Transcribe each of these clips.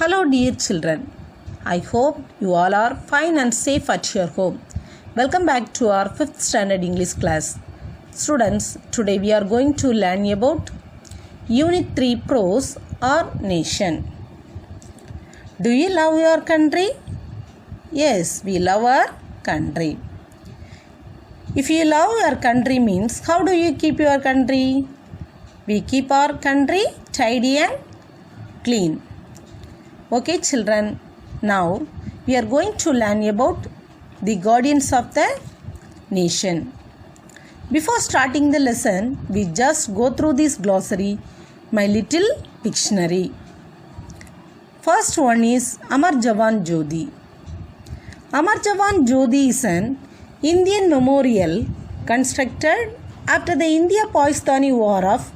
Hello dear children, I hope you all are fine and safe at your home. Welcome back to our 5th standard English class. Students, today we are going to learn about Unit 3 Pros or Nation. Do you love your country? Yes, we love our country. If you love your country means how do you keep your country? We keep our country tidy and clean. Okay children, now we are going to learn about the guardians of the nation. Before starting the lesson, we just go through this glossary, my little dictionary. First one is Amar Jawan Jyoti. Amar Jawan Jyoti is an Indian memorial constructed after the India-Pakistani War of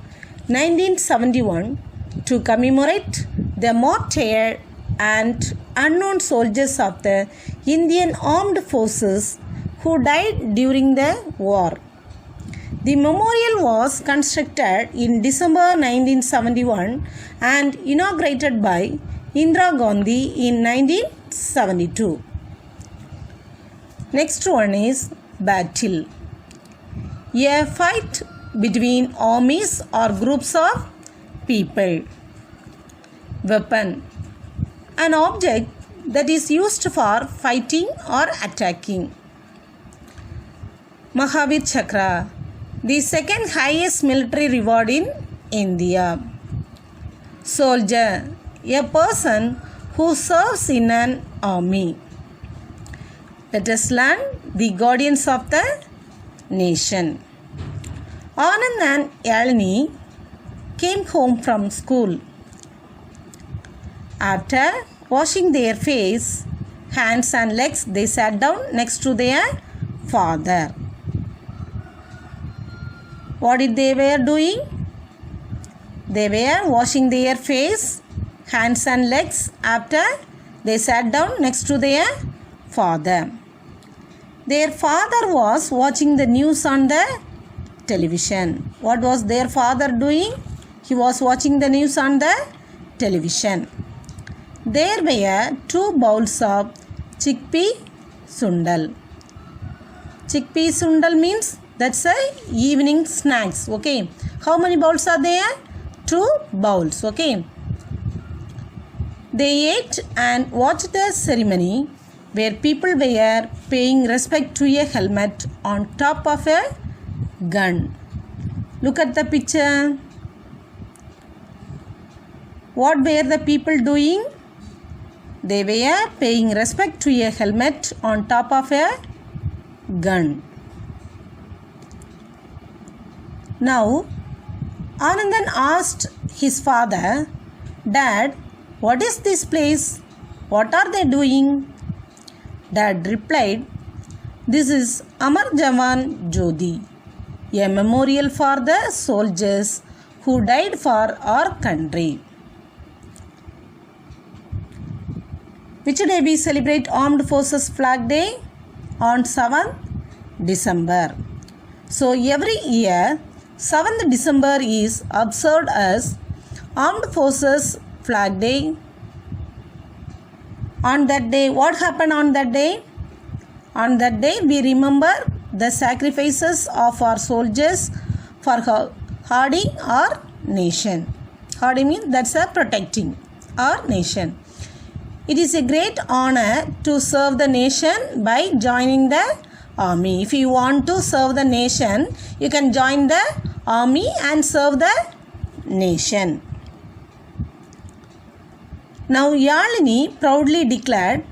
1971 to commemorate the martyred and unknown soldiers of the Indian Armed Forces who died during the war. The memorial was constructed in December 1971 and inaugurated by Indira Gandhi in 1972. Next one is battle. A fight between armies or groups of people. Weapon. An object that is used for fighting or attacking. Mahavir Chakra, the second highest military reward in India. Soldier, a person who serves in an army. Let us learn the guardians of the nation. Anand and Yalini came home from school. After washing their face, hands and legs, they sat down next to their father. What did they were doing? They were washing their face, hands and legs after they sat down next to their father. Their father was watching the news on the television. What was their father doing? He was watching the news on the television. There were 2 bowls of chickpea sundal. Chickpea sundal means that's a evening snacks. Okay. How many bowls are there? 2 bowls. Okay. They ate and watched the ceremony where people were paying respect to a helmet on top of a gun. Look at the picture. What were the people doing? They were paying respect to a helmet on top of a gun. Now, Anandan asked his father, Dad, what is this place? What are they doing? Dad replied, This is Amar Jawan Jyoti, a memorial for the soldiers who died for our country. Which day we celebrate Armed Forces Flag Day? On 7th December. So every year, 7th December is observed as Armed Forces Flag Day. On that day, what happened on that day? On that day, we remember the sacrifices of our soldiers for hardy our nation. Hardy means that's a protecting our nation. It is a great honor to serve the nation by joining the army. If you want to serve the nation, you can join the army and serve the nation. Now Yalini proudly declared,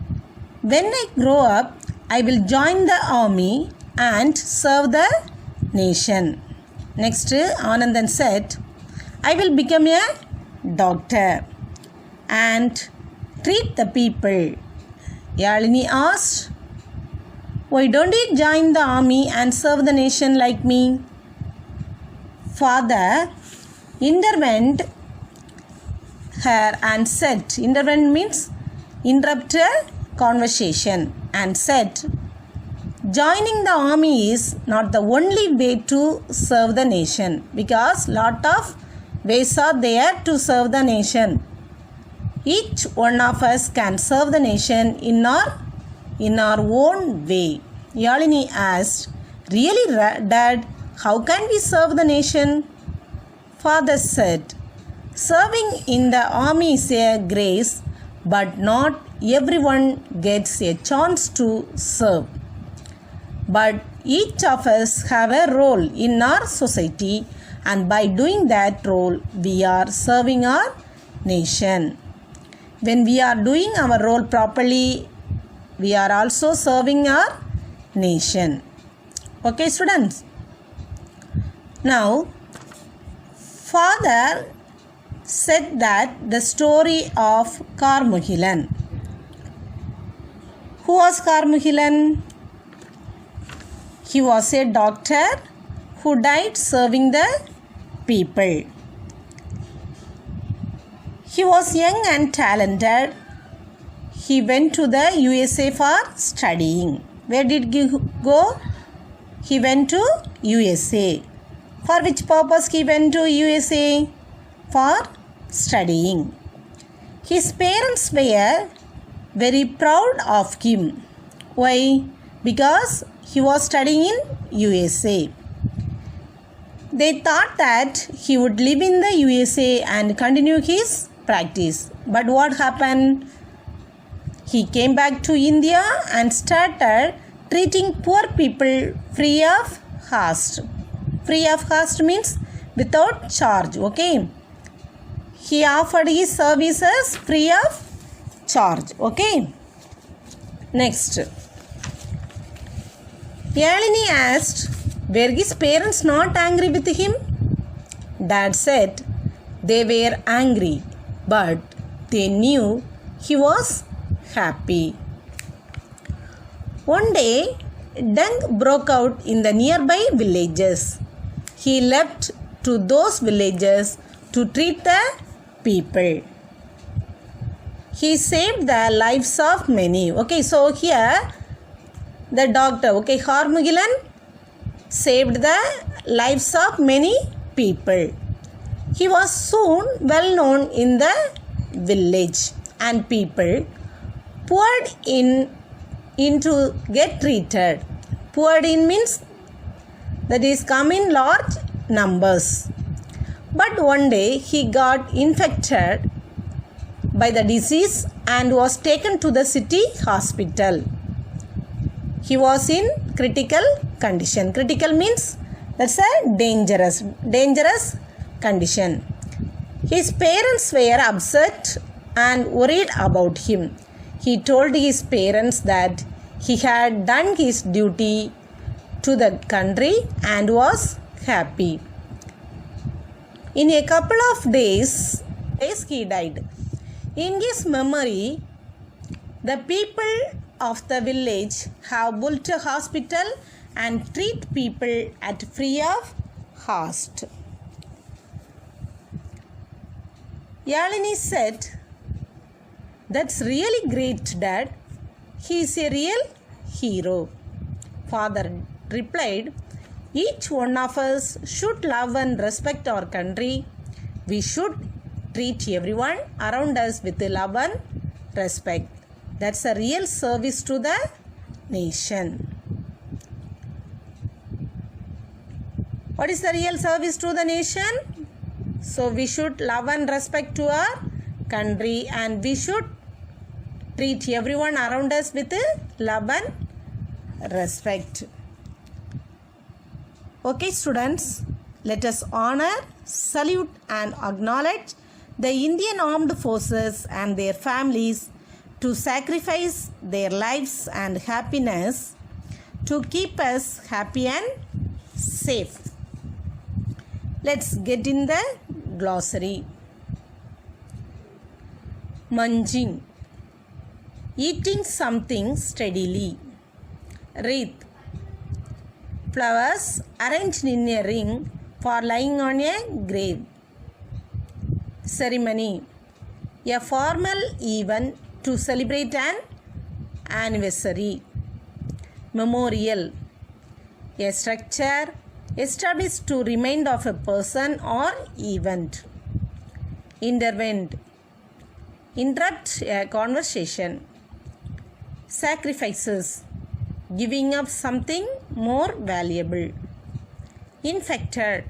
When I grow up, I will join the army and serve the nation. Next, Anandan said, I will become a doctor and treat the people. Yalini asked, Why don't you join the army and serve the nation like me? Father intervened her and said, intervene means interrupt a conversation and said, Joining the army is not the only way to serve the nation because lot of ways are there to serve the nation. Each one of us can serve the nation in our own way. Yalini asked, "Really, Dad, how can we serve the nation?" Father said, "Serving in the army is a grace, but not everyone gets a chance to serve. But each of us have a role in our society, and by doing that role, we are serving our nation. When we are doing our role properly, we are also serving our nation." Okay, students. Now, Father said that the story of Carmugilan. Who was Carmugilan? He was a doctor who died serving the people. He was young and talented. He went to the USA for studying. Where did he go? He went to USA. For which purpose he went to USA? For studying. His parents were very proud of him. Why? Because he was studying in USA. They thought that he would live in the USA and continue his practice. But what happened? He came back to India and started treating poor people free of cost. Free of cost means without charge. Okay. He offered his services free of charge. Okay. Next. Yalini asked, were his parents not angry with him? Dad said they were angry, but they knew he was happy. One day, dengue broke out in the nearby villages. He left to those villages to treat the people. He saved the lives of many. Okay, so here the doctor, okay, Carmugilan saved the lives of many people. He was soon well known in the village, and people poured in to get treated. Poured in means that is come in large numbers. But one day he got infected by the disease and was taken to the city hospital. He was in critical condition. Critical means that's a dangerous condition. His parents were upset and worried about him. He told his parents that he had done his duty to the country and was happy. In a couple of days he died. In his memory, the people of the village have built a hospital and treat people at free of cost. Yalini said, "That's really great, Dad. He is a real hero." Father replied, "Each one of us should love and respect our country. We should treat everyone around us with love and respect. That's a real service to the nation." What is the real service to the nation? So we should love and respect to our country, and we should treat everyone around us with love and respect. Okay, students, let us honor, salute and acknowledge the Indian Armed Forces and their families to sacrifice their lives and happiness to keep us happy and safe. Let's get in the glossary. Munching, eating something steadily. Wreath, flowers arranged in a ring for lying on a grave. Ceremony, a formal event to celebrate an anniversary. Memorial, a structure established to remind of a person or event. Interment, interrupt a conversation. Sacrifices, giving up something more valuable. Infected,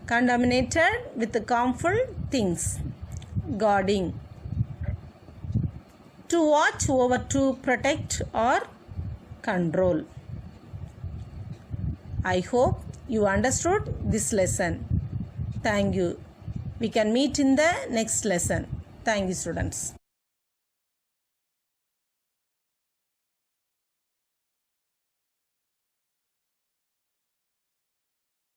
contaminated with harmful things. Guarding, to watch over, to protect or control. I hope you understood this lesson. Thank you. We can meet in the next lesson. Thank you, students.